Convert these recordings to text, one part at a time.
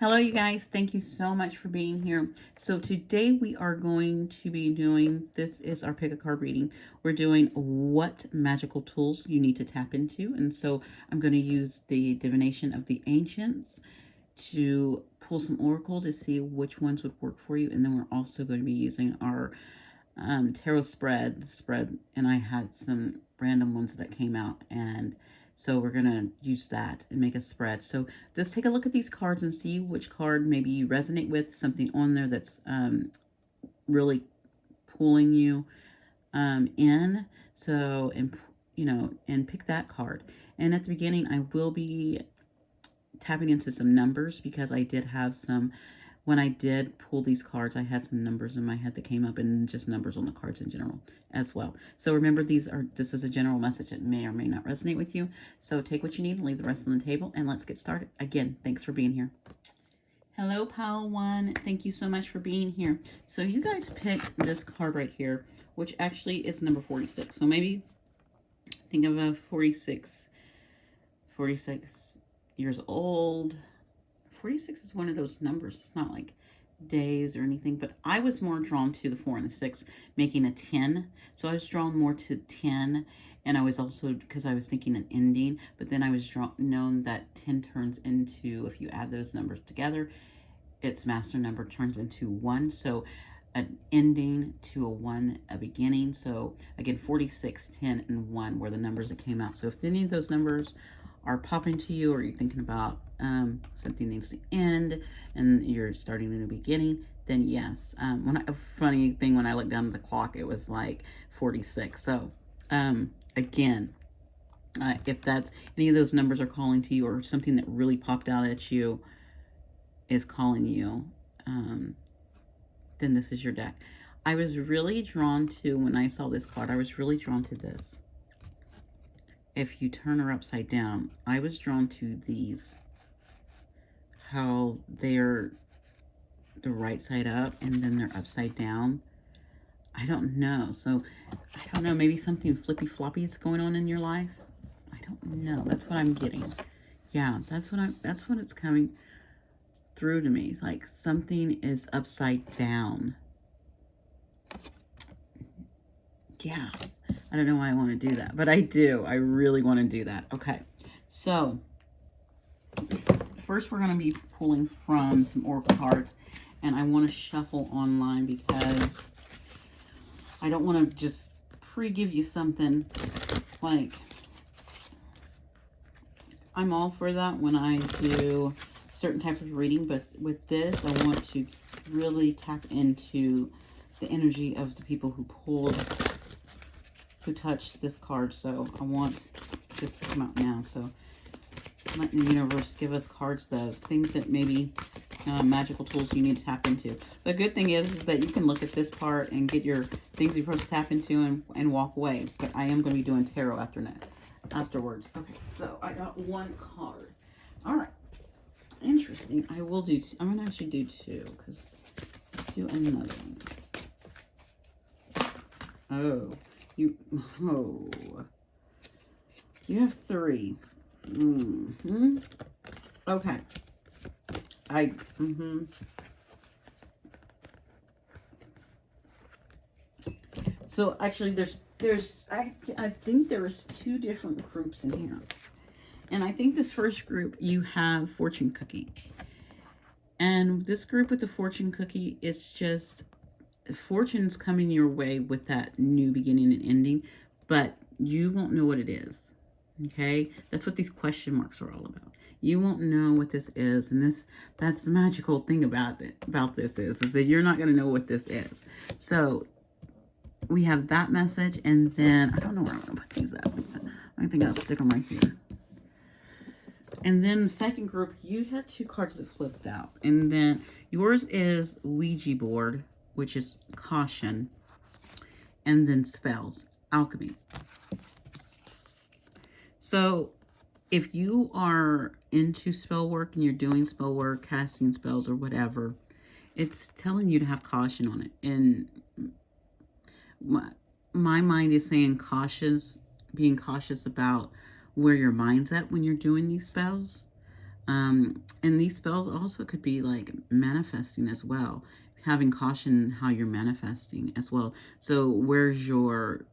Hello, you guys. Thank you so much for being here. So today we are going to be doing, this is our pick a card reading. We're doing what magical tools you need to tap into. And so I'm going to use the divination of the ancients to pull some oracle to see which ones would work for you. And then we're also going to be using our tarot spread, and I had some random ones that came out, and so we're going to use that and make a spread. So just take a look at these cards and see which card maybe you resonate with, something on there that's really pulling you in. So, and pick that card. And at the beginning, I will be tapping into some numbers because I did have some, when I did pull these cards, I had some numbers in my head that came up, and just numbers on the cards in general as well. So remember, this is a general message that may or may not resonate with you. So take what you need and leave the rest on the table, and let's get started. Again, thanks for being here. Hello, Pile One. Thank you so much for being here. So you guys picked this card right here, which actually is number 46. So maybe think of a 46 years old. 46 is one of those numbers. It's not like days or anything, but I was more drawn to the 4 and the 6, making a 10. So I was drawn more to 10, and I was also, because I was thinking an ending, but then I was known that 10 turns into, if you add those numbers together, its master number turns into 1. So an ending to a 1, a beginning. So again, 46, 10, and 1 were the numbers that came out. So if any of those numbers are popping to you, or you're thinking about something needs to end and you're starting in the beginning, then yes. A funny thing, when I looked down at the clock, it was like 46. So again, if that's any of those numbers are calling to you, or something that really popped out at you is calling you, then this is your deck. I was really drawn to, when I saw this card, I was really drawn to this. If you turn her upside down, I was drawn to these, how they're the right side up and then they're upside down. I don't know. So I don't know, maybe something flippy floppy is going on in your life. I don't know. That's what I'm getting. Yeah, that's what it's coming through to me. It's like something is upside down. Yeah. I don't know why I want to do that, but I do. I really want to do that. Okay. So first we're going to be pulling from some oracle cards, and I want to shuffle online because I don't want to just pre-give you something. Like, I'm all for that when I do certain types of reading, but with this, I want to really tap into the energy of the people who touched this card. So I want this to come out now. So let the universe give us cards, those things that maybe magical tools you need to tap into. The good thing is that you can look at this part and get your things you're supposed to tap into and walk away. But I am going to be doing tarot afterwards. Okay, so I got one card. All right, interesting. I will do two. I'm going to actually do two, because let's do another one. You have 3. Okay. So actually I think there's 2 different groups in here. And I think this first group, you have fortune cookie. And this group with the fortune cookie, it's just fortune's coming your way with that new beginning and ending, but you won't know what it is. Okay, that's what these question marks are all about. You won't know what this is, and that's the magical thing about this is that you're not going to know what this is. So we have that message, and then I don't know where I'm going to put these up. I think I'll stick them right here. And then the second group, you had 2 cards that flipped out, and then yours is Ouija board, which is caution, and then spells, alchemy. So if you are into spell work and you're doing spell work, casting spells or whatever, it's telling you to have caution on it. And my mind is saying being cautious about where your mind's at when you're doing these spells. And these spells also could be like manifesting as well, having caution how you're manifesting as well. So where's your,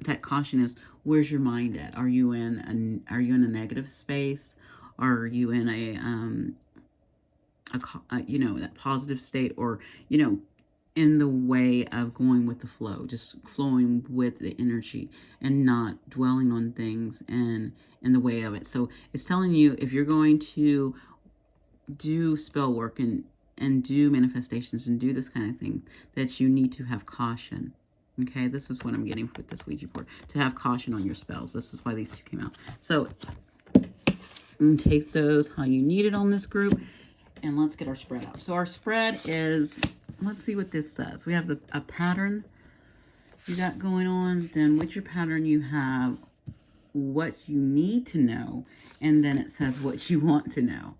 that caution is, where's your mind at? Are you in a negative space? Are you in you know, that positive state, or, you know, in the way of going with the flow, just flowing with the energy and not dwelling on things and in the way of it. So it's telling you, if you're going to do spell work and do manifestations and do this kind of thing, that you need to have caution. Okay, this is what I'm getting with this Ouija board, to have caution on your spells. This is why these two came out. So take those how you need it on this group, and let's get our spread out. So our spread is, let's see what this says. We have a pattern you got going on. Then with your pattern, you have what you need to know, and then it says what you want to know.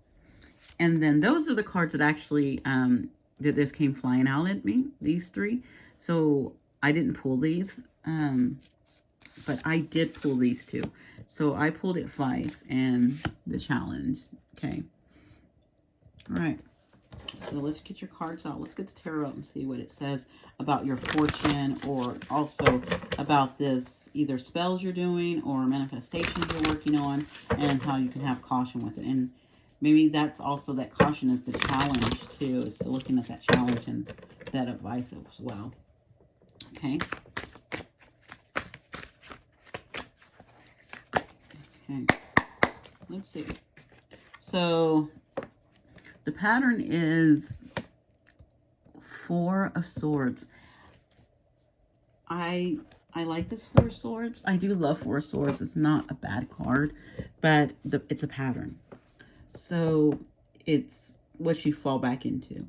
And then those are the cards that actually, that this came flying out at me, these three. So I didn't pull these, but I did pull these two. So I pulled advice and the challenge. Okay. All right. So let's get your cards out. Let's get the tarot out and see what it says about your fortune, or also about this, either spells you're doing or manifestations you're working on, and how you can have caution with it. And maybe that's also, that caution is the challenge too, is looking at that challenge and that advice as well. Okay. Okay. Let's see. So the pattern is Four of Swords. I like this Four of Swords. I do love Four of Swords. It's not a bad card, but it's a pattern. So it's what you fall back into.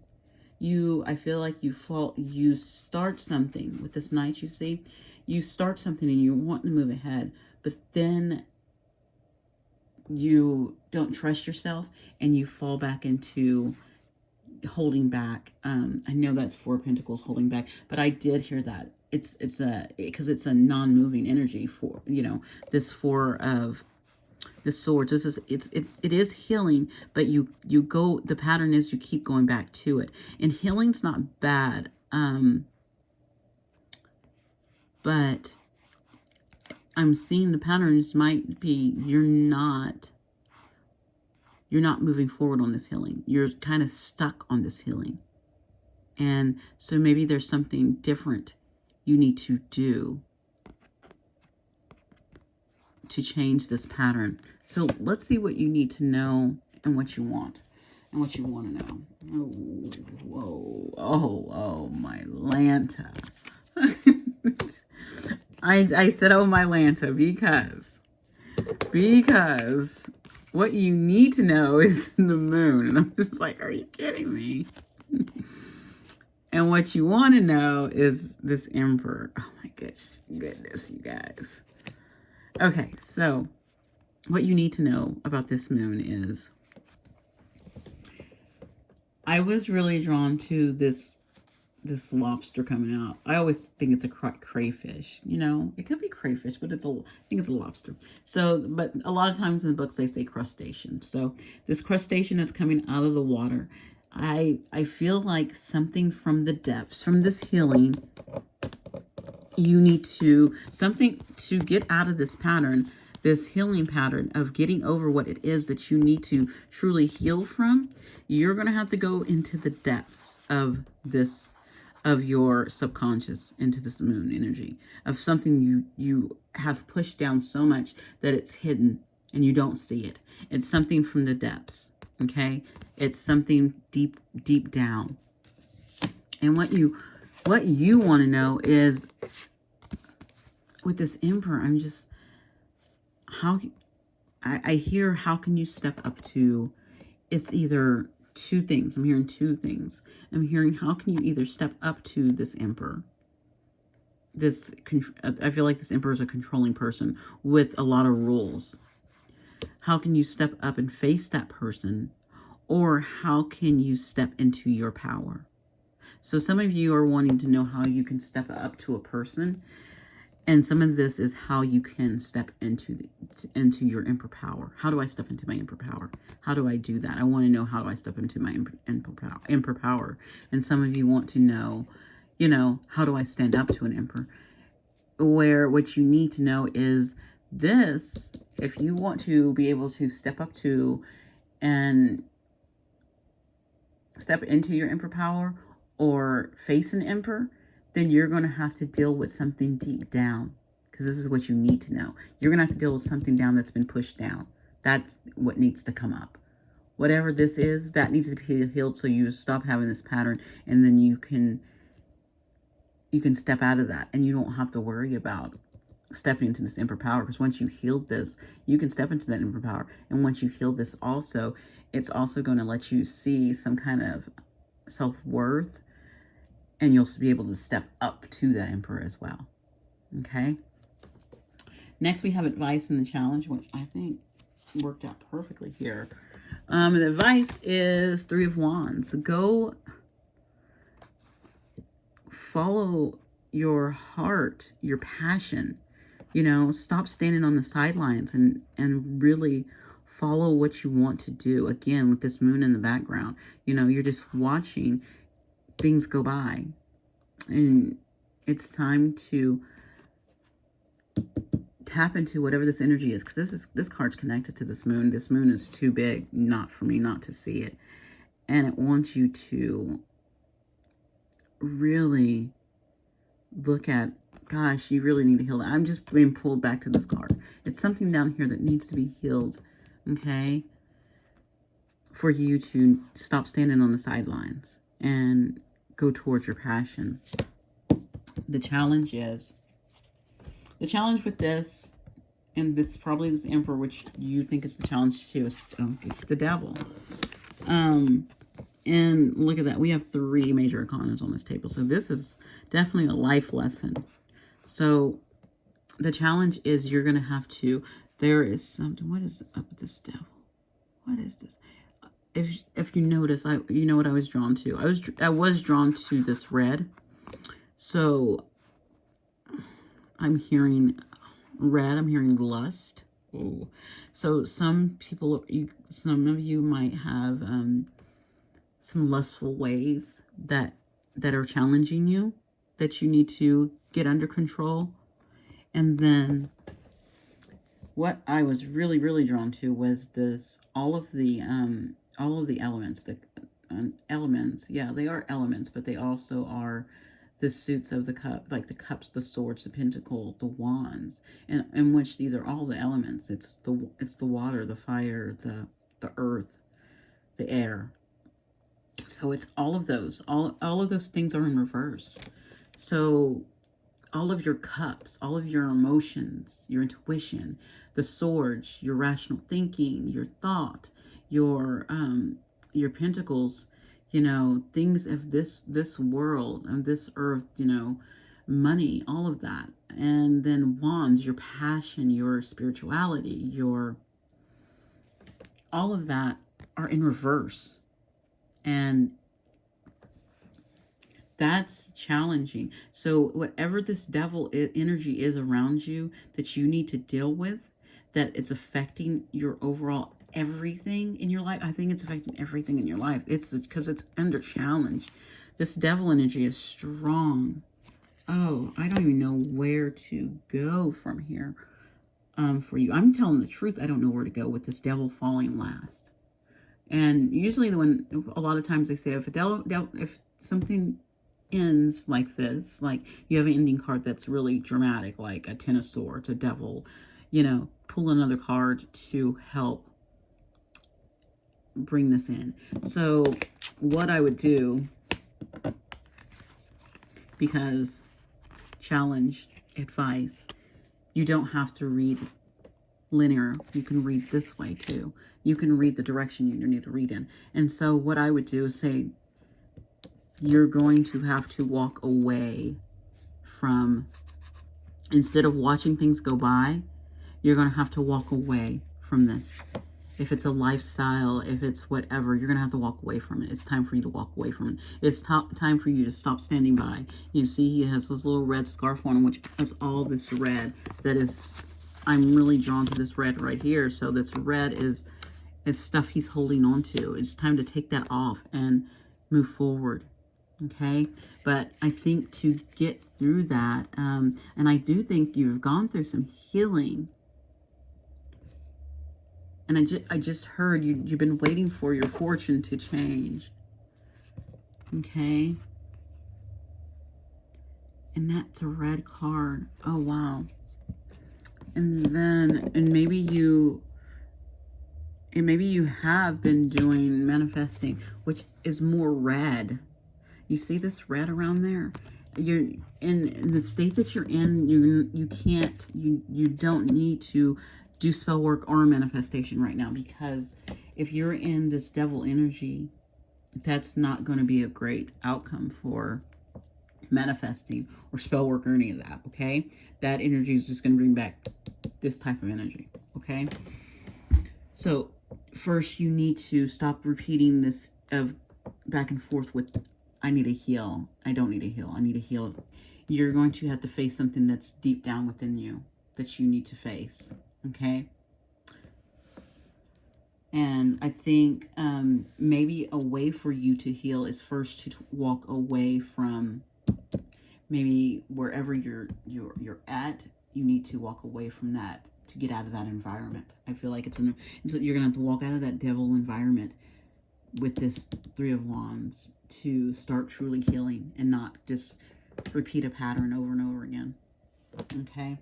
I feel like you start something with this Knight, you see. You start something and you want to move ahead, but then you don't trust yourself and you fall back into holding back. I know that's Four of Pentacles, holding back, but I did hear that. Because it's a non-moving energy for, you know, this Four of the Swords. It is healing, but you go, the pattern is you keep going back to it. And healing's not bad. But I'm seeing the patterns might be you're not moving forward on this healing. You're kind of stuck on this healing. And so maybe there's something different you need to do to change this pattern. So let's see what you need to know and what you want. And what you want to know. Oh, whoa. Oh, my Lanta. I said, oh, my Lanta, because what you need to know is the moon. And I'm just like, are you kidding me? And what you want to know is this Emperor. Oh, my goodness, you guys. Okay, so what you need to know about this moon is, I was really drawn to this lobster coming out. I always think it's a crayfish. You know, it could be crayfish, but I think it's a lobster. So, but a lot of times in the books they say crustacean. So this crustacean is coming out of the water. I feel like something from the depths, from this healing, you need something to get out of this pattern, this healing pattern of getting over what it is that you need to truly heal from. You're going to have to go into the depths of your subconscious, into this moon energy, of something you have pushed down so much that it's hidden and you don't see it. It's something from the depths, okay? It's something deep, deep down. And what you want to know is, with this Emperor, I'm just, I hear, how can you step up to, it's either two things. I'm hearing two things. I'm hearing, how can you either step up to this Emperor? I feel like this Emperor is a controlling person with a lot of rules. How can you step up and face that person? Or how can you step into your power? So some of you are wanting to know how you can step up to a person. And some of this is how you can step into your emperor power. How do I step into my emperor power? How do I do that? I want to know, how do I step into my emperor power? And some of you want to know, how do I stand up to an emperor? Where what you need to know is this: if you want to be able to step up to and step into your emperor power or face an emperor, then you're going to have to deal with something deep down, because this is what you need to know. You're going to have to deal with something down that's been pushed down. That's what needs to come up. Whatever this is, that needs to be healed, so you stop having this pattern, and then you can step out of that, and you don't have to worry about stepping into this emperor power, because once you healed this, you can step into that emperor power. And once you heal this also, it's also going to let you see some kind of self-worth, and you'll be able to step up to that emperor as well. Okay. Next, we have advice and the challenge, which I think worked out perfectly here. The advice is 3 of Wands. Go follow your heart, your passion. Stop standing on the sidelines and really follow what you want to do. Again, with this moon in the background, you're just watching things go by, and it's time to tap into whatever this energy is, because this card's connected to this moon. This moon is too big not for me not to see it, and it wants you to really look at, gosh, you really need to heal that. I'm just being pulled back to this card. It's something down here that needs to be healed, okay? For you to stop standing on the sidelines and go towards your passion. The challenge with this, and this probably this emperor, which you think is the challenge too, is it's the devil. And look at that. We have 3 major arcanas on this table. So this is definitely a life lesson. So the challenge is you're going to have to, there is something, what is up with this devil? What is this? If you notice, you know what I was drawn to? I was drawn to this red. So I'm hearing red. I'm hearing lust. Ooh. So some of you might have some lustful ways that are challenging you, that you need to get under control. And then what I was really, really drawn to was this, all of the elements, elements. Yeah, they are elements, but they also are the suits of the cup, like the cups, the swords, the pentacle, the wands, and in which these are all the elements. It's the water, the fire, the earth, the air. So it's all of those. All of those things are in reverse. So all of your cups, all of your emotions, your intuition, the swords, your rational thinking, your thought, your pentacles, things of this world and this earth, money, all of that. And then wands, your passion, your spirituality, all of that are in reverse. And that's challenging. So whatever this devil energy is around you that you need to deal with, that it's affecting your overall everything in your life. I think it's affecting everything in your life. It's because it's under challenge. This devil energy is strong. Oh, I don't even know where to go from here for you. I'm telling the truth. I don't know where to go with this devil falling last. And usually a lot of times they say if something ends like this, like you have an ending card that's really dramatic, like a 10 of swords, a devil, pull another card to help bring this in. So what I would do, because challenge, advice, you don't have to read linear. You can read this way too. You can read the direction you need to read in. And so what I would do is say, you're going to have to walk away from, instead of watching things go by, you're going to have to walk away from this. if it's a lifestyle, if it's whatever, you're going to have to walk away from it. It's time for you to walk away from it. It's time for you to stop standing by. You see, he has this little red scarf on him, which has all this red that is, I'm really drawn to this red right here. So this red is stuff he's holding on to. It's time to take that off and move forward. Okay, but I think to get through that, and I do think you've gone through some healing. And I just heard you've been waiting for your fortune to change. Okay. And that's a red card. Oh, wow. And then, and maybe you have been doing manifesting, which is more red. You see this red around there? You're in the state that you're in, you don't need to do spell work or manifestation right now, because if you're in this devil energy, that's not going to be a great outcome for manifesting or spell work or any of that. Okay, that energy is just going to bring back this type of energy. Okay, so first you need to stop repeating this of back and forth with I need to heal, I don't need to heal, I need to heal. You're going to have to face something that's deep down within you that you need to face. Okay. And I think maybe a way for you to heal is first to walk away from maybe wherever you're at. You need to walk away from that to get out of that environment. I feel like you're gonna have to walk out of that devil environment with this Three of Wands to start truly healing and not just repeat a pattern over and over again. Okay.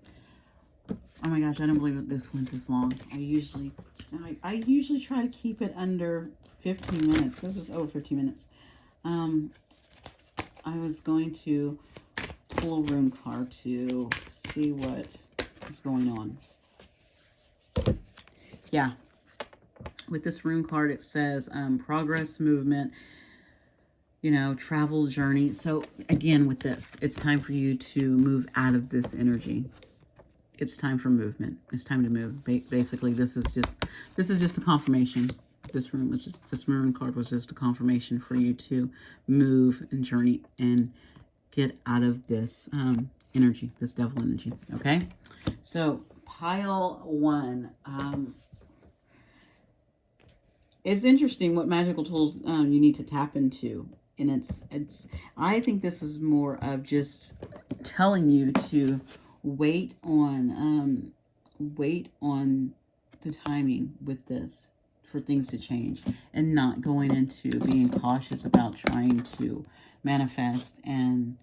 Oh my gosh, I don't believe this went this long. I usually try to keep it under 15 minutes. This is over 15 minutes. I was going to pull a rune card to see what is going on. Yeah. With this rune card, it says progress, movement, travel, journey. So again, with this, it's time for you to move out of this energy. It's time for movement. It's time to move. Basically, this is just a confirmation. This rune card was just a confirmation for you to move and journey and get out of this energy, this devil energy. Okay, so pile one. It's interesting what magical tools you need to tap into, and it's. I think this is more of just telling you to wait on the timing with this for things to change, and not going into being cautious about trying to manifest and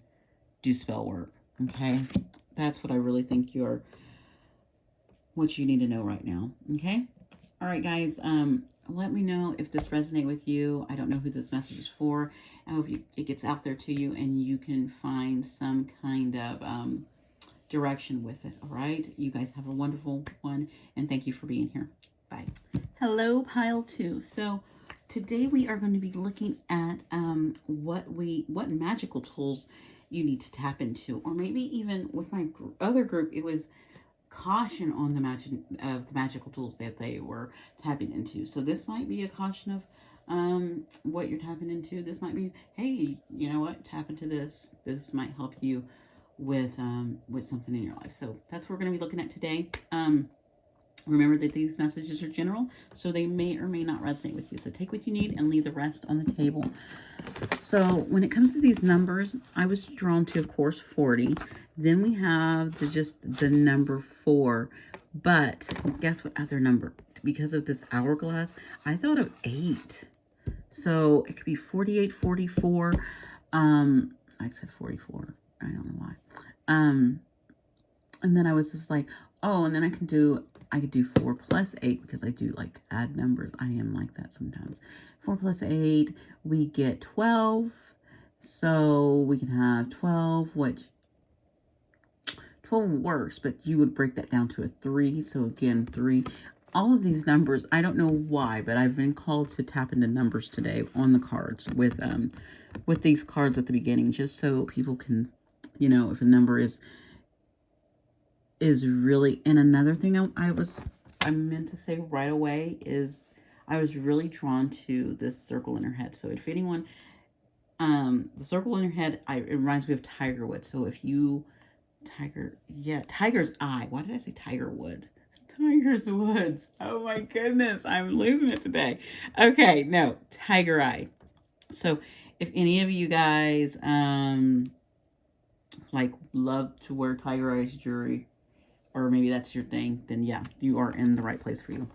do spell work. Okay, that's what I really think what you need to know right now. Okay, all right, guys. Let me know if this resonates with you. I don't know who this message is for. I hope it gets out there to you and you can find some kind of direction with it. All right, you guys have a wonderful one, and thank you for being here. Bye. Hello, pile two. So today we are going to be looking at what magical tools you need to tap into, or maybe even with my other group, it was caution on the magical tools that they were tapping into. So this might be a caution of what you're tapping into. This might be, hey, you know what, tap into this. This might help you with something in your life. So that's what we're going to be looking at today. Remember that these messages are general, so they may or may not resonate with you. So take what you need and leave the rest on the table. So when it comes to these numbers, I was drawn to, of course, 40. Then we have the number 4. But guess what other number? Because of this hourglass, I thought of 8. So it could be 48, 44. I said 44. I don't know why. And then I was just like, oh, and then I could do 4 plus 8 because I do like to add numbers. I am like that sometimes. 4 plus 8, we get 12. So we can have 12, which 12 works, but you would break that down to a 3. So again, 3. All of these numbers, I don't know why, but I've been called to tap into numbers today on the cards with these cards at the beginning, just so people can, if a number is really. And another thing I was I meant to say right away is I was really drawn to this circle in her head. So if anyone, the circle in her head, it reminds me of Tiger Wood. So if you, Tiger's Eye. Why did I say Tiger Wood? Tiger's Woods. Oh my goodness, I'm losing it today. Okay, no, Tiger Eye. So if any of you guys, like love to wear Tiger Eyes jewelry, or maybe that's your thing, then yeah, you are in the right place for you.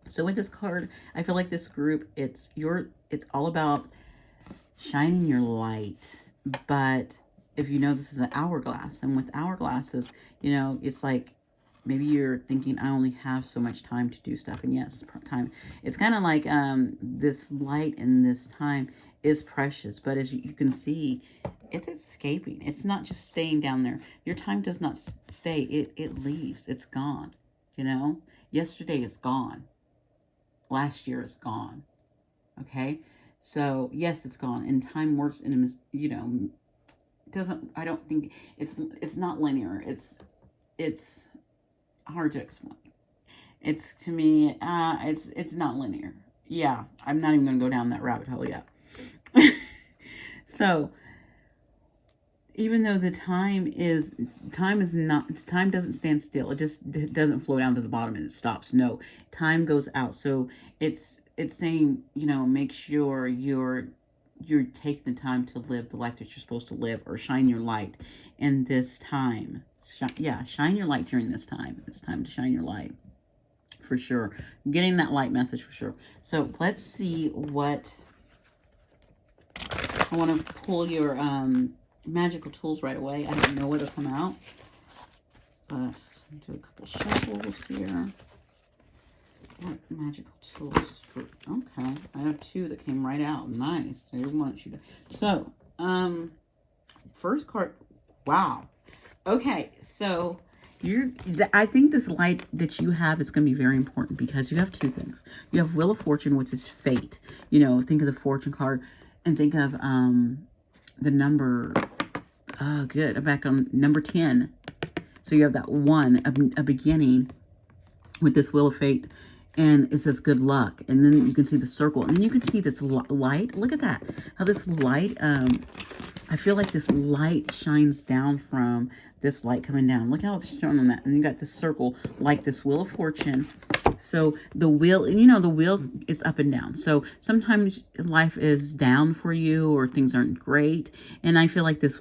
So with this card, I feel like this group, it's all about shining your light. But if you know this is an hourglass, and with hourglasses, you know, it's like maybe you're thinking I only have so much time to do stuff. And yes, time. It's kind of like this light in this time is precious, but as you can see, it's escaping. It's not just staying down there. Your time does not stay. It leaves. It's gone. You know, yesterday is gone. Last year is gone. Okay, so yes, it's gone, and time works in a you know, doesn't. I don't think it's not linear. It's hard to explain. It's to me, it's not linear. Yeah, I'm not even gonna go down that rabbit hole yet. So even though the time doesn't stand still. It just doesn't flow down to the bottom and it stops. No, time goes out. So it's saying, you know, make sure you're taking the time to live the life that you're supposed to live, or shine your light in this time. Shine your light during this time. It's time to shine your light for sure. Getting that light message for sure. So let's see what I want to pull your magical tools right away. I don't know what will come out, but do a couple shuffles here. What magical tools for? Okay, I have two that came right out. Nice. I want you to. So, first card. Wow. Okay, so I think this light that you have is going to be very important because you have two things. You have Wheel of Fortune, which is fate. You know, think of the fortune card, and think of the number. Oh, good. Back on number 10. So you have that one, a beginning with this Wheel of Fate, and it says good luck. And then you can see the circle, and then you can see this light. Look at that. How this light, I feel like this light shines down from this light coming down. Look how it's shown on that. And you got this circle, like this Wheel of Fortune. So the wheel, you know, the wheel is up and down. So sometimes life is down for you or things aren't great. And I feel like this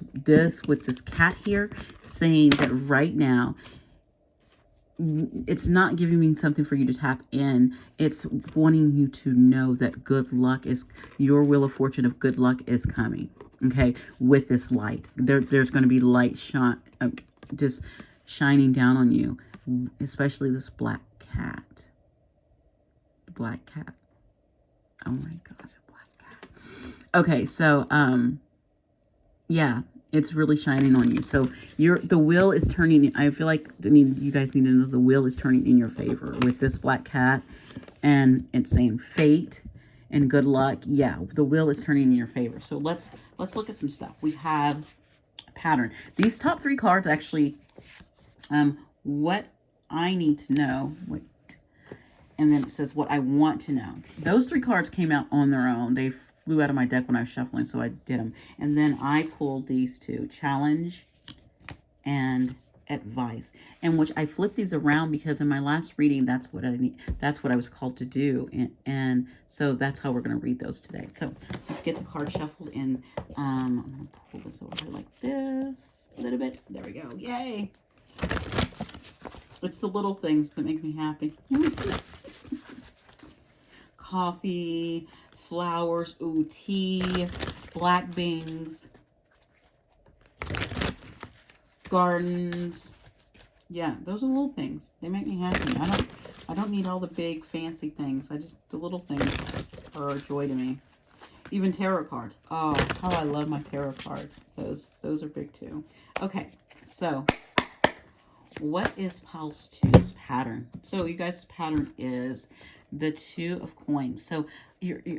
with this cat here saying that right now, it's not giving me something for you to tap in. It's wanting you to know that good luck is, your Wheel of Fortune of good luck is coming. Okay, with this light. There's going to be light just shining down on you, especially this black cat. Black cat. Oh my gosh, a black cat. Okay, so yeah, it's really shining on you. So the wheel is turning. I feel like you guys need to know the wheel is turning in your favor with this black cat, and it's saying fate and good luck. Yeah, the wheel is turning in your favor. So let's look at some stuff. We have pattern. These top three cards actually, what I need to know. And then it says what I want to know. Those three cards came out on their own. They flew out of my deck when I was shuffling, so I did them. And then I pulled these two, challenge and advice. And which I flipped these around because in my last reading, that's what I was called to do. And so that's how we're going to read those today. So let's get the card shuffled, and I'm going to pull this over here like this a little bit. There we go. Yay. It's the little things that make me happy. Coffee, flowers, ooh, tea, black beans, gardens. Yeah, those are little things. They make me happy. I don't need all the big fancy things. The little things are a joy to me. Even tarot cards. Oh, how I love my tarot cards. Those are big too. Okay, so what is Pulse 2's pattern? So you guys' pattern is the Two of Coins. So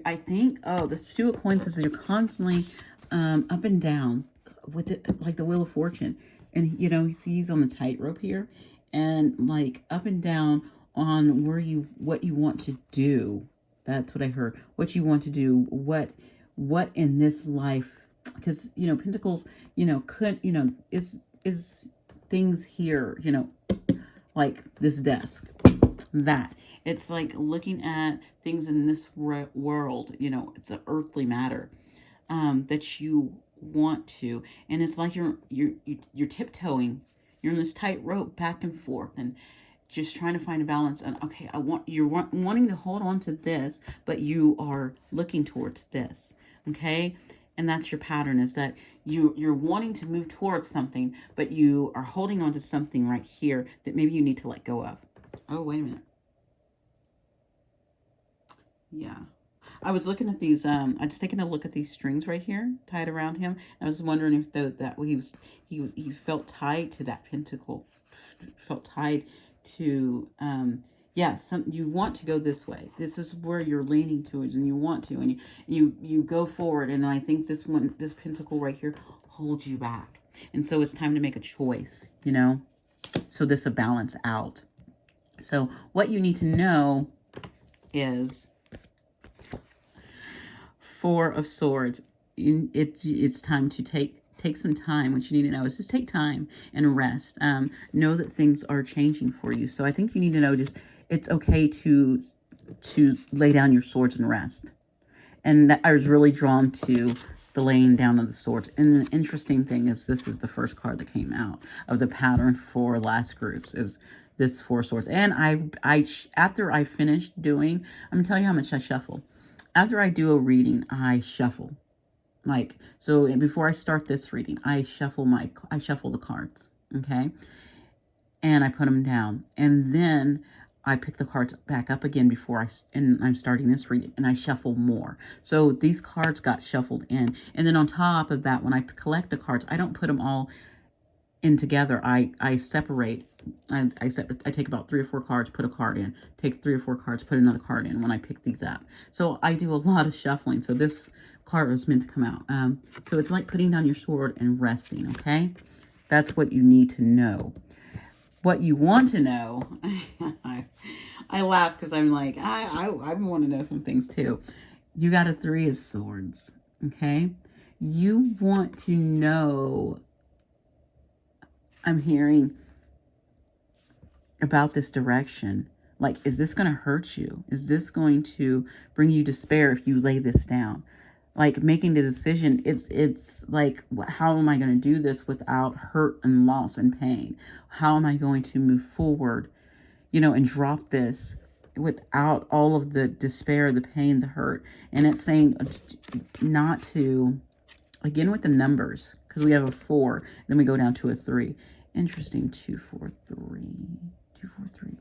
I think, this Two of Coins is you're constantly up and down with it, like the Wheel of Fortune. And, you know, he's on the tightrope here, and like up and down on what you want to do. That's what I heard. What you want to do, what in this life, because Pentacles, could, is things here, like this desk, that it's like looking at things in this world, it's an earthly matter, that you want to, and it's like you're tiptoeing, you're in this tight rope back and forth, and just trying to find a balance. And okay, you're wanting to hold on to this, but you are looking towards this. Okay, and that's your pattern, is that you're wanting to move towards something, but you are holding on to something right here that maybe you need to let go of. Oh, wait a minute. Yeah. I was looking at these, I was taking a look at these strings right here tied around him. I was wondering if he felt tied to that pentacle, felt tied to, yeah, you want to go this way. This is where you're leaning towards, and you want to, and you go forward. And I think this pentacle right here holds you back. And so it's time to make a choice, so this will balance out. So what you need to know is Four of Swords. It's time to take some time. What you need to know is just take time and rest. Know that things are changing for you. So I think you need to know just it's okay to lay down your swords and rest. And I was really drawn to the laying down of the swords. And the interesting thing is, this is the first card that came out of the pattern for last groups, is this Four Swords. And I after I finished doing, I'm gonna tell you how much I shuffle. After I do a reading, I shuffle. Like, so before I start this reading, I shuffle the cards, okay? And I put them down. And then I pick the cards back up again and I'm starting this reading, and I shuffle more. So these cards got shuffled in. And then on top of that, when I collect the cards, I don't put them all in together. I separate. I take about 3 or 4 cards, put a card in, take 3 or 4 cards, put another card in when I pick these up. So I do a lot of shuffling. So this card was meant to come out. So it's like putting down your sword and resting, okay? That's what you need to know. What you want to know, I laugh because I'm like, I want to know some things too. You got a 3 of Swords, okay? You want to know, I'm hearing about this direction. Like, is this going to hurt you? Is this going to bring you despair if you lay this down? Like, making the decision, it's like, how am I going to do this without hurt and loss and pain? How am I going to move forward, and drop this without all of the despair, the pain, the hurt? And it's saying not to, again with the numbers, because we have a 4, then we go down to a 3. Interesting. 2, 4, 3. 2, 4, 3.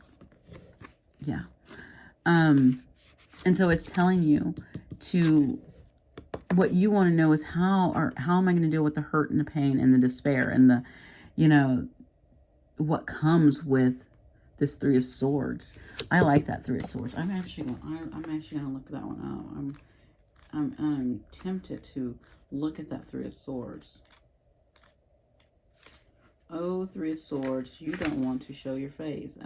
Yeah. And so it's telling you to, what you want to know is how am I going to deal with the hurt and the pain and the despair and the, what comes with this 3 of Swords. I like that 3 of Swords. I'm actually gonna look that one up. I'm tempted to look at that 3 of Swords. Oh, 3 of Swords, you don't want to show your face.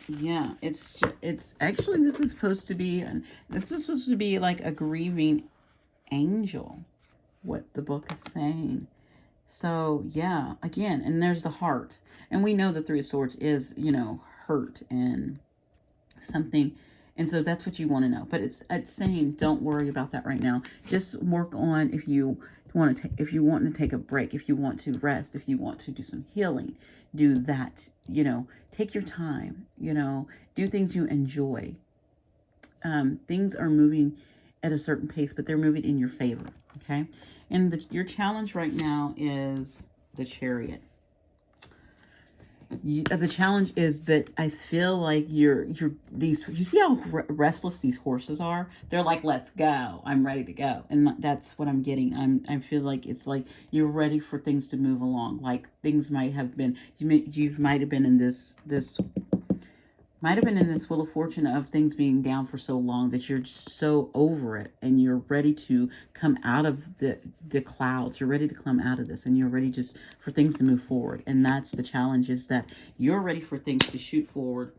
Yeah, it's actually, this is supposed to be, this was supposed to be like a grieving angel, what the book is saying. So yeah, again, and there's the heart. And we know the 3 of Swords is, hurt and something. And so that's what you want to know. But it's saying don't worry about that right now. Just work on, if you want to take a break, if you want to rest, if you want to do some healing, do that. Take your time, do things you enjoy. Things are moving at a certain pace, but they're moving in your favor, okay? And your challenge right now is the Chariot. The challenge is that I feel like you see how restless these horses are? They're like, let's go. I'm ready to go. And that's what I'm getting. I feel like it's like you're ready for things to move along. Like things might have been, you might have been in this might have been in this Wheel of Fortune of things being down for so long that you're just so over it and you're ready to come out of the clouds. You're ready to come out of this and you're ready just for things to move forward. And that's the challenge, is that you're ready for things to shoot forward.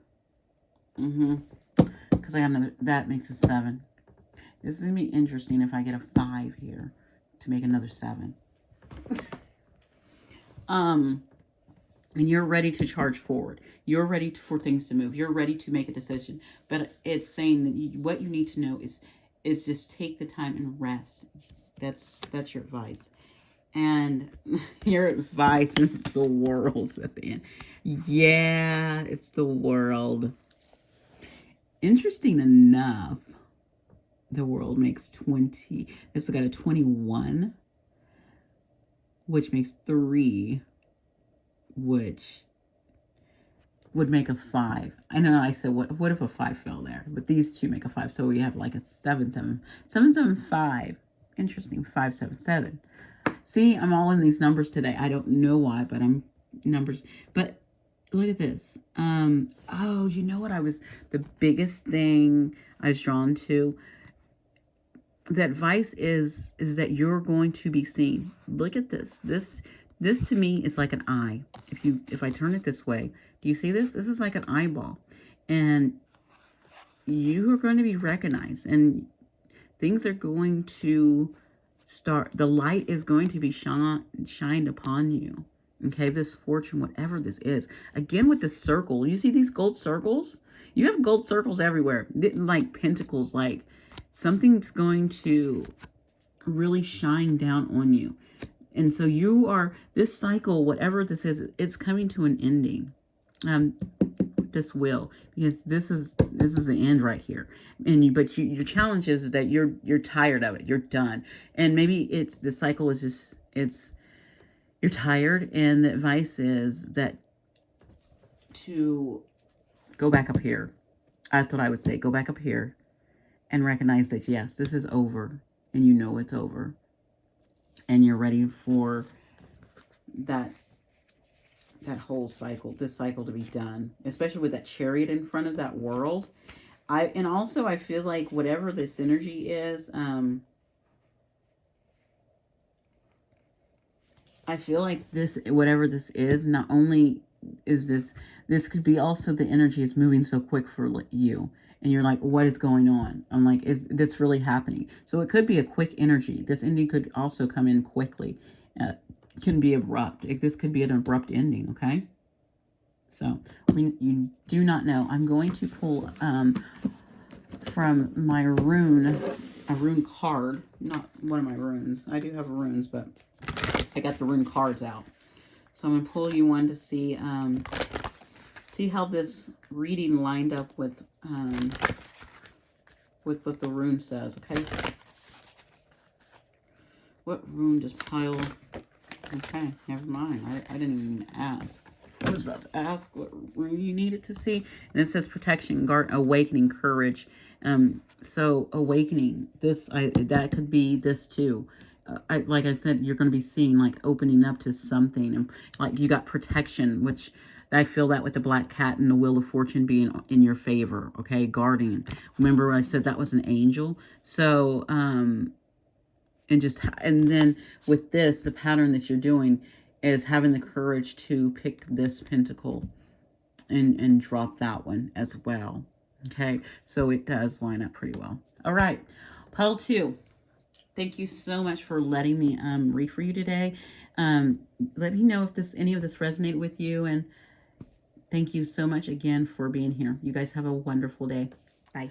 Because I got another, that makes a 7. This is going to be interesting if I get a 5 here to make another 7. And you're ready to charge forward. You're ready for things to move. You're ready to make a decision. But it's saying that what you need to know is just take the time and rest. That's your advice. And your advice is the world at the end. Yeah, it's the world. Interesting enough, the world makes 20. This has got a 21, which makes 3, which would make a 5. I know I said, what if a 5 fell there? But these two make a 5. So we have like a 7, 7, 7, 7, 5. Interesting. 5, 7, 7. See, I'm all in these numbers today. I don't know why, but I'm numbers. But look at this. Oh, you know what the biggest thing I was drawn to? The advice is that you're going to be seen. Look at this. This to me is like an eye. If I turn it this way, do you see this? This is like an eyeball. And you are going to be recognized. And things are going to start. The light is going to be shined upon you. Okay, this fortune, whatever this is. Again, with the circle. You see these gold circles? You have gold circles everywhere. Like pentacles, like something's going to really shine down on you. And so you are, this cycle, whatever this is, it's coming to an ending. This will, because this is the end right here. And your challenge is that you're tired of it. You're done. And maybe the cycle is just, you're tired. And the advice is that to go back up here. That's what I would say. Go back up here and recognize that, yes, this is over. And you know it's over. And you're ready for that whole cycle, this cycle to be done, especially with that Chariot in front of that world. And also I feel like whatever this energy is, I feel like this, whatever this is, not only is this could be also the energy is moving so quick for you. And you're like, what is going on? I'm like, is this really happening? So it could be a quick energy. This ending could also come in quickly. Can be abrupt. This could be an abrupt ending, okay? So you do not know. I'm going to pull from my rune, a rune card. Not one of my runes. I do have runes, but I got the rune cards out. So I'm going to pull you one to see how this reading lined up with what the rune says, okay? What rune does pile? Okay, never mind. I didn't even ask. I was about to ask what rune you needed to see. And it says protection, guard, awakening, courage. So awakening, that could be this too. Like I said, you're going to be seeing like opening up to something. And like you got protection, which I feel that with the black cat and the Wheel of Fortune being in your favor. Okay, guardian. Remember I said that was an angel? So, and then with this, the pattern that you're doing is having the courage to pick this pentacle and drop that one as well. Okay, so it does line up pretty well. All right, pile 2. Thank you so much for letting me read for you today. Let me know if any of this resonated with you, and thank you so much again for being here. You guys have a wonderful day. Bye.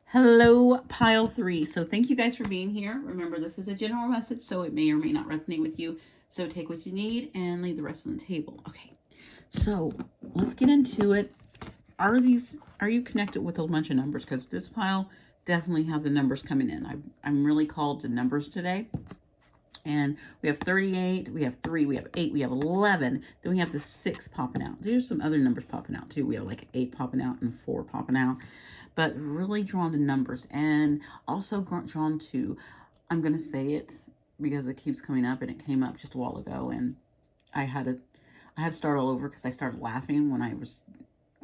Hello, pile 3. So thank you guys for being here. Remember, this is a general message, so it may or may not resonate with you. So take what you need and leave the rest on the table. Okay, so let's get into it. Are you connected with a bunch of numbers? Because this pile definitely have the numbers coming in. I'm really called to numbers today. And we have 38, we have 3, we have 8, we have 11. Then we have the 6 popping out. There's some other numbers popping out too. We have like 8 popping out and 4 popping out. But really drawn to numbers. And also drawn to, I'm going to say it because it keeps coming up. And it came up just a while ago. And I had to start all over because I started laughing when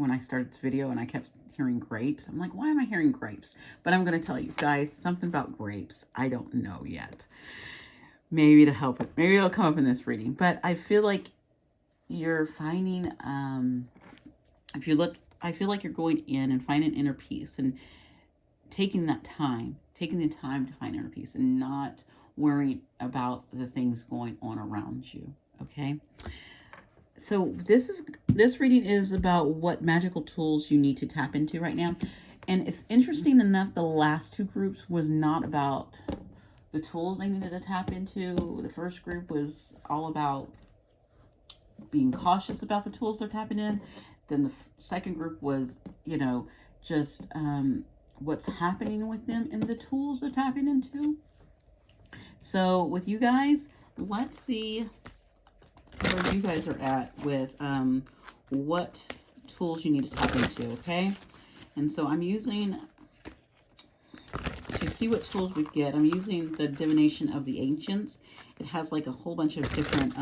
when I started this video and I kept hearing grapes. I'm like, why am I hearing grapes? But I'm going to tell you guys something about grapes. I don't know yet. Maybe to help it. Maybe it'll come up in this reading. But I feel like you're finding, if you look, I feel like you're going in and finding inner peace and taking the time to find inner peace and not worrying about the things going on around you. Okay. So this reading is about what magical tools you need to tap into right now. And it's interesting enough, the last two groups was not about the tools they needed to tap into. The first group was all about being cautious about the tools they're tapping in. Then the second group was, just what's happening with them and the tools they're tapping into. So with you guys, let's see where you guys are at with what tools you need to tap into, okay? And so I'm using, to see what tools we get, I'm using the Divination of the Ancients. It has like a whole bunch of different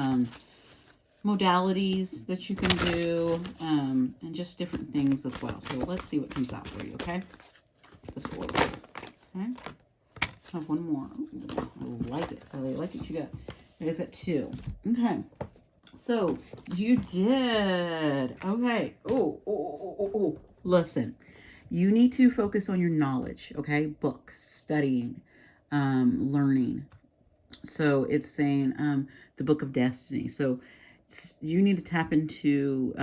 modalities that you can do, and just different things as well. So let's see what comes out for you, okay? This order, okay? I have one more. Ooh, I like it. I really like what you got. You guys got two. Okay. So you did. Okay. Oh. Listen, you need to focus on your knowledge, okay? Books, studying, learning. So it's saying the Book of Destiny. So you need to tap into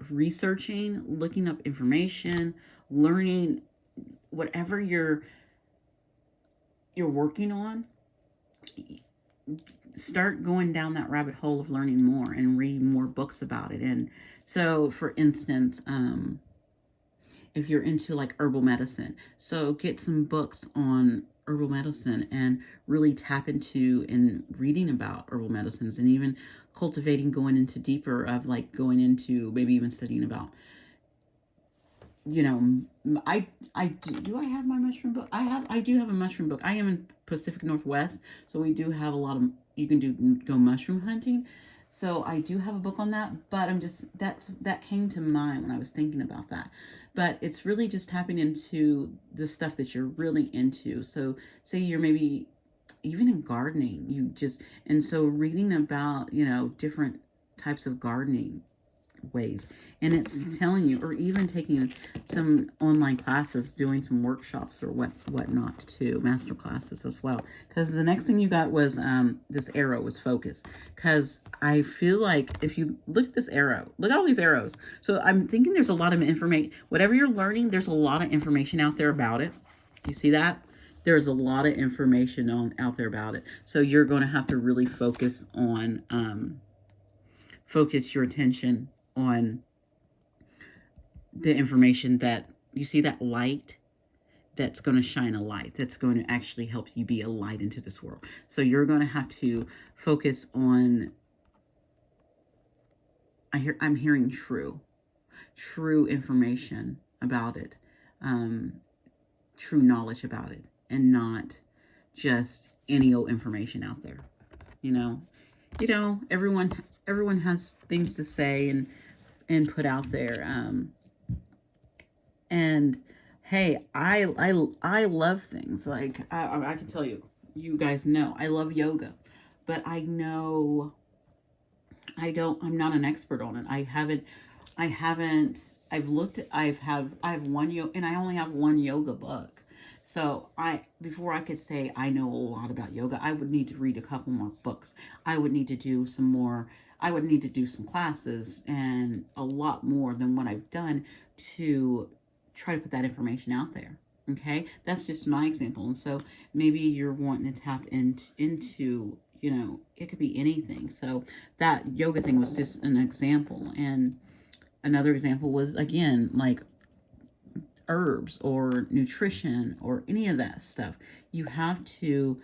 researching, looking up information, learning whatever you're working on. Start going down that rabbit hole of learning more and read more books about it. And so, for instance, if you're into like herbal medicine, so get some books on herbal medicine and really tap into and reading about herbal medicines, and even cultivating, going into deeper of like going into maybe even studying about, I do I have my mushroom book? I do have a mushroom book. I am in Pacific Northwest, so we do have a lot of, you can go mushroom hunting. So I do have a book on that, but that came to mind when I was thinking about that. But it's really just tapping into the stuff that you're really into. So say you're maybe even in gardening, and so reading about, different types of gardening ways, and it's telling you, or even taking some online classes, doing some workshops or whatnot too, master classes as well. Because the next thing you got was this arrow was focus. Because I feel like if you look at this arrow, look at all these arrows. So I'm thinking there's a lot of information. Whatever you're learning, there's a lot of information out there about it. You see that? There's a lot of information out there about it. So you're going to have to really focus your attention on the information that you see, that light that's going to shine a light, that's going to actually help you be a light into this world. So you're going to have to focus on, I'm hearing true information about it, true knowledge about it, and not just any old information out there. Everyone has things to say and put out there. And hey, I love things like, I can tell you, you guys know, I love yoga, but I know I'm not an expert on it. I have one yoga, and I only have one yoga book. So before I could say I know a lot about yoga, I would need to read a couple more books. I would need to do some classes, and a lot more than what I've done to try to put that information out there. Okay, that's just my example. And so maybe you're wanting to tap into, it could be anything. So that yoga thing was just an example. And another example was, again, like herbs or nutrition or any of that stuff. You have to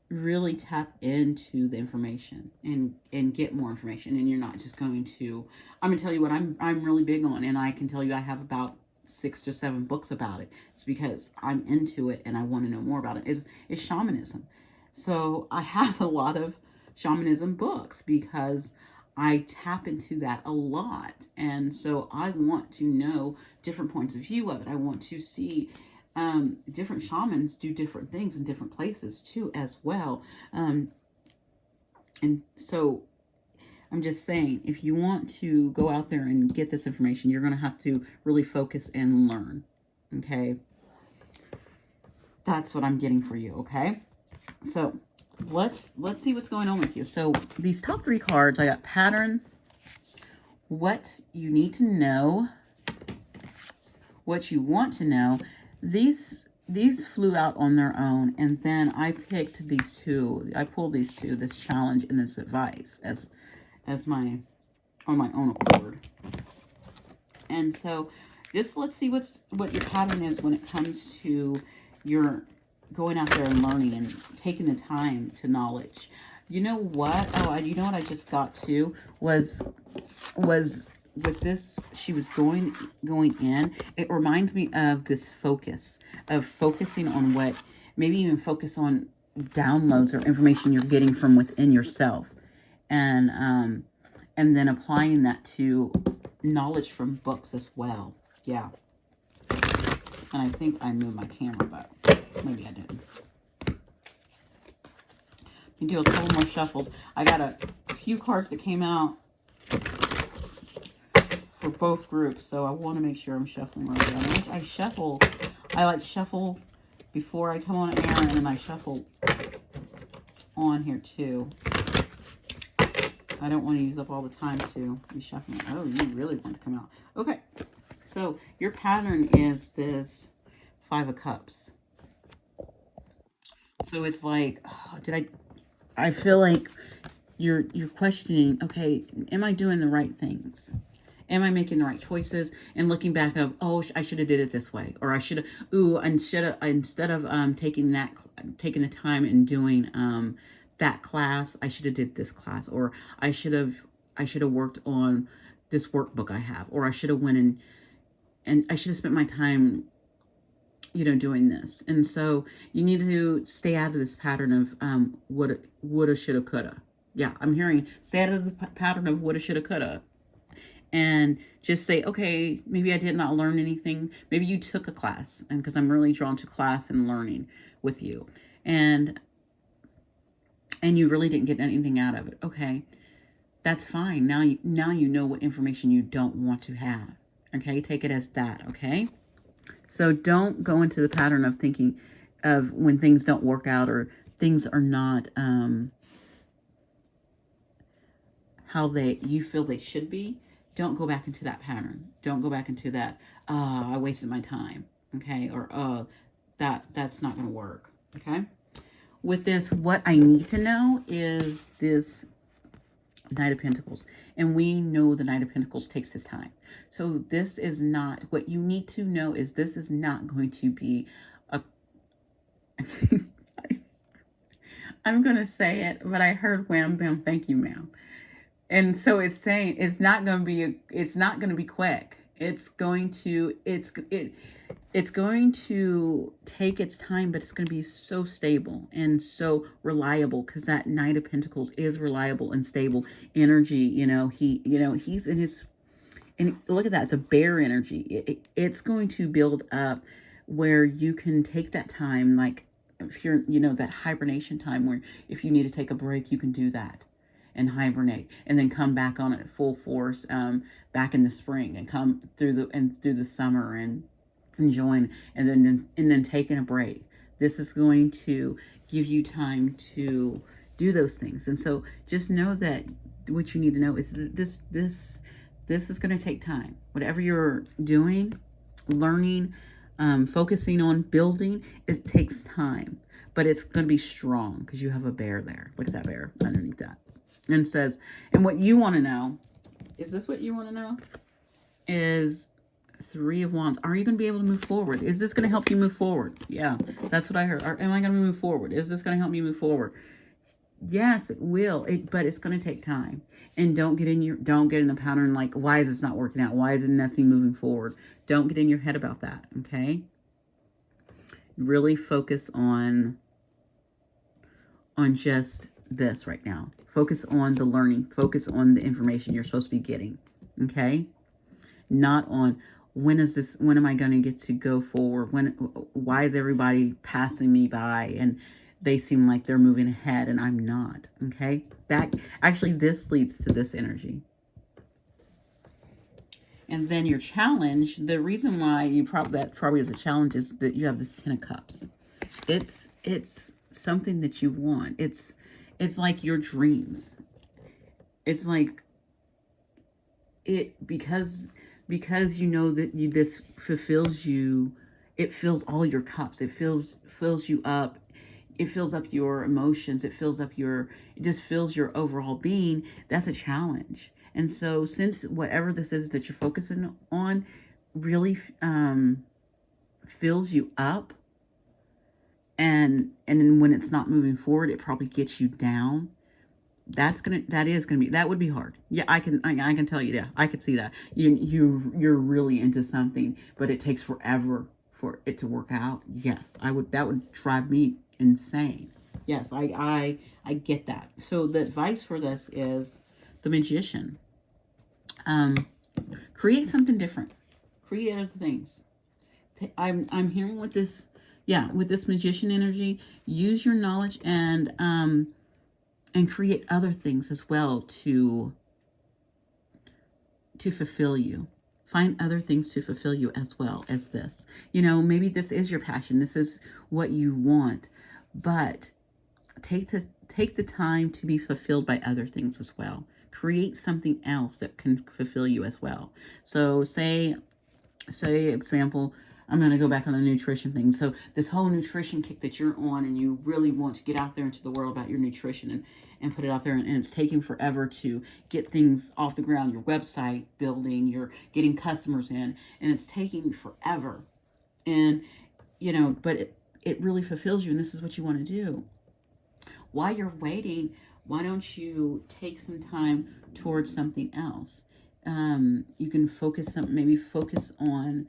really tap into the information and get more information. And you're not just going to, I'm going to tell you what I'm really big on, and I can tell you I have about 6 to 7 books about it. It's because I'm into it and I want to know more about it. Is shamanism. So I have a lot of shamanism books because I tap into that a lot. And so I want to know different points of view of it. I want to see different shamans do different things in different places too, as well. And so I'm just saying, if you want to go out there and get this information, you're going to have to really focus and learn. Okay. That's what I'm getting for you. Okay. So let's see what's going on with you. So these top 3 cards, I got pattern, what you need to know, what you want to know. These flew out on their own, and then I picked these 2. I pulled these 2, this challenge and this advice, as my on my own accord. And so just let's see what your pattern is when it comes to your going out there and learning and taking the time to knowledge. You know what? Oh, you know what I just got to was with this, she was going in. It reminds me of this focus, of focusing on what, maybe even focus on downloads or information you're getting from within yourself. And then applying that to knowledge from books as well. Yeah. And I think I moved my camera, but maybe I didn't. You can do a couple more shuffles. I got a few cards that came out for both groups, so I want to make sure I'm shuffling right. I like shuffle before I come on air, and then I shuffle on here too. I don't want to use up all the time to be shuffling. Oh, you really want to come out. Okay. So your pattern is this 5 of Cups. So it's like, oh, I feel like you're questioning, okay, am I doing the right things? Am I making the right choices? And looking back of, oh, I should have did it this way, or I should have, instead of taking the time and doing that class, I should have did this class, or I should have worked on this workbook I have, or I should have went and I should have spent my time, doing this. And so you need to stay out of this pattern of woulda, shoulda, coulda. Yeah, I'm hearing stay out of the pattern of woulda, shoulda, coulda. And just say, okay, maybe I did not learn anything. Maybe you took a class, and because I'm really drawn to class and learning with you, and you really didn't get anything out of it. Okay, that's fine. Now you know what information you don't want to have. Okay, take it as that. Okay, so don't go into the pattern of thinking of when things don't work out or things are not how you feel they should be. Don't go back into that pattern. Don't go back into that, I wasted my time, okay? Or, that's not going to work, okay? With this, what I need to know is this Knight of Pentacles. And we know the Knight of Pentacles takes his time. So this is not, what you need to know is this is not going to be a, I'm going to say it, but I heard wham, bam, thank you, ma'am. And so it's saying it's not going to be quick. It's going to take its time, but it's going to be so stable and so reliable, because that Knight of Pentacles is reliable and stable energy. He's in his, and look at that, the bear energy. It's going to build up where you can take that time, like if you're, that hibernation time where if you need to take a break, you can do that and hibernate, and then come back on it full force back in the spring, and come through the summer and join, and then taking a break. This is going to give you time to do those things. And so just know that what you need to know is that this is going to take time. Whatever you're doing, learning, focusing on building, it takes time, but it's going to be strong because you have a bear there. Look at that bear underneath that. And says, and what you want to know, is this what you want to know? Is 3 of Wands. Are you going to be able to move forward? Is this going to help you move forward? Yeah, that's what I heard. Am I going to move forward? Is this going to help me move forward? Yes, it will. But it's going to take time. And don't get in a pattern like, why is this not working out? Why is nothing moving forward? Don't get in your head about that. Okay. Really focus on just this right now. Focus on the learning. Focus on the information you're supposed to be getting. Okay? Not on when am I going to get to go forward? Why is everybody passing me by and they seem like they're moving ahead and I'm not? Okay? That actually, this leads to this energy. And then your challenge, the reason why that probably is a challenge is that you have this 10 of Cups. It's something that you want. It's like your dreams. It's like because you know that this fulfills you. It fills all your cups. It fills you up. It fills up your emotions. It just fills your overall being. That's a challenge. And so since whatever this is that you're focusing on really fills you up, and when it's not moving forward, it probably gets you down. That would be hard. Yeah, I can tell you that. I could see that. You're really into something, but it takes forever for it to work out. Yes, that would drive me insane. Yes, I get that. So the advice for this is the Magician. Create something different. Create other things. I'm hearing with this, with this Magician energy, use your knowledge and create other things as well to fulfill you. Find other things to fulfill you as well as this. Maybe this is your passion. This is what you want, but take the time to be fulfilled by other things as well. Create something else that can fulfill you as well. So say example, I'm going to go back on the nutrition thing. So this whole nutrition kick that you're on, and you really want to get out there into the world about your nutrition and put it out there, and it's taking forever to get things off the ground, your website building, you're getting customers in, and it's taking forever. And, but it really fulfills you, and this is what you want to do. While you're waiting, why don't you take some time towards something else? You can focus on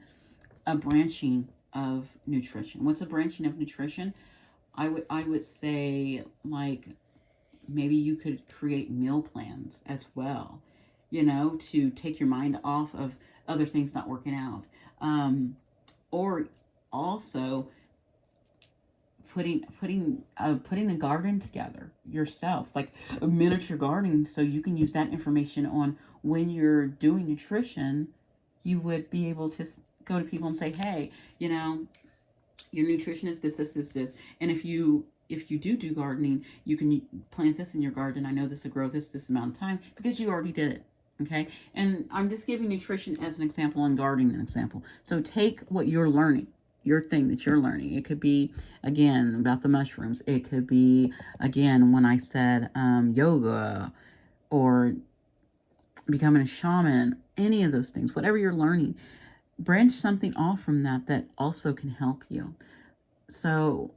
a branching of nutrition. What's a branching of nutrition? I would say, like, maybe you could create meal plans as well, to take your mind off of other things not working out. Or also putting a garden together yourself, like a miniature garden, so you can use that information on when you're doing nutrition. You would be able to go to people and say, hey, your nutrition is this. And if you do gardening, you can plant this in your garden. I know this will grow this amount of time because you already did it. Okay. And I'm just giving nutrition as an example and gardening an example. So take what you're learning, your thing that you're learning. It could be, again, about the mushrooms. It could be, again, when I said yoga or becoming a shaman, any of those things, whatever you're learning, branch something off from that also can help you. So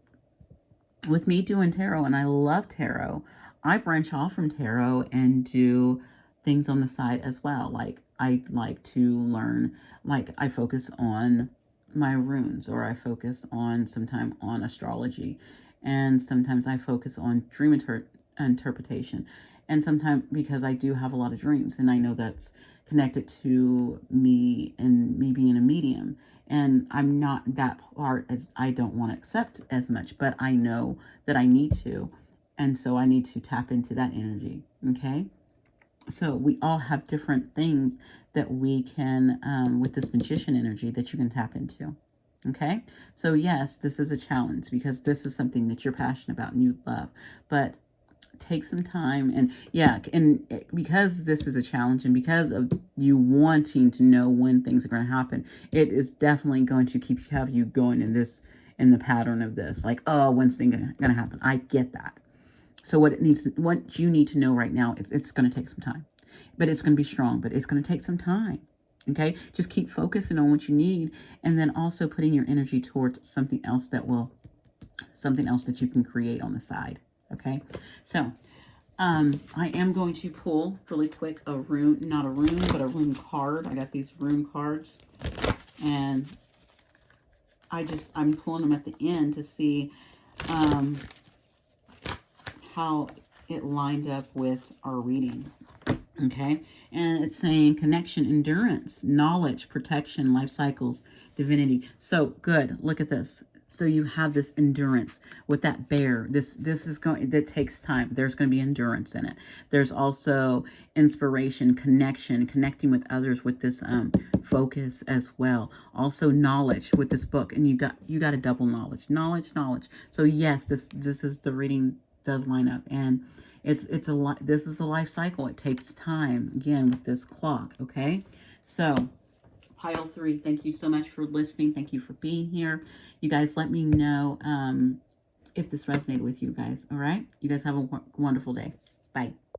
with me doing tarot, and I love tarot, I branch off from tarot and do things on the side as well. Like I like to learn, like I focus on my runes, or I focus on sometime on astrology, and sometimes I focus on dream interpretation, and sometimes because I do have a lot of dreams, and I know that's connected to me and me being a medium, and I'm not that part as I don't want to accept as much, but I know that I need to, and so I need to tap into that energy. Okay, so we all have different things that we can, with this Magician energy, that you can tap into. Okay, so yes, this is a challenge because this is something that you're passionate about and you love, but take some time. And because this is a challenge, and because of you wanting to know when things are going to happen, it is definitely going to have you going in the pattern of this, like, oh, when's things going to happen? I get that. So what you need to know right now is it's going to take some time, but it's going to be strong, but it's going to take some time. Okay, just keep focusing on what you need, and then also putting your energy towards something else that you can create on the side. Okay, so I am going to pull really quick a rune, not a rune, but a rune card. I got these rune cards, and I'm pulling them at the end to see how it lined up with our reading. Okay, and it's saying connection, endurance, knowledge, protection, life cycles, divinity. So good. Look at this. So you have this endurance with that bear. This is going, that takes time. There's going to be endurance in it. There's also inspiration, connection, connecting with others with this focus as well. Also knowledge with this book, and you got a double knowledge. So yes, this is the reading does line up, and it's a lot. This is a life cycle. It takes time, again, with this clock. Okay, so pile 3, thank you so much for listening. Thank you for being here. You guys, let me know if this resonated with you guys. All right, you guys have a wonderful day. Bye.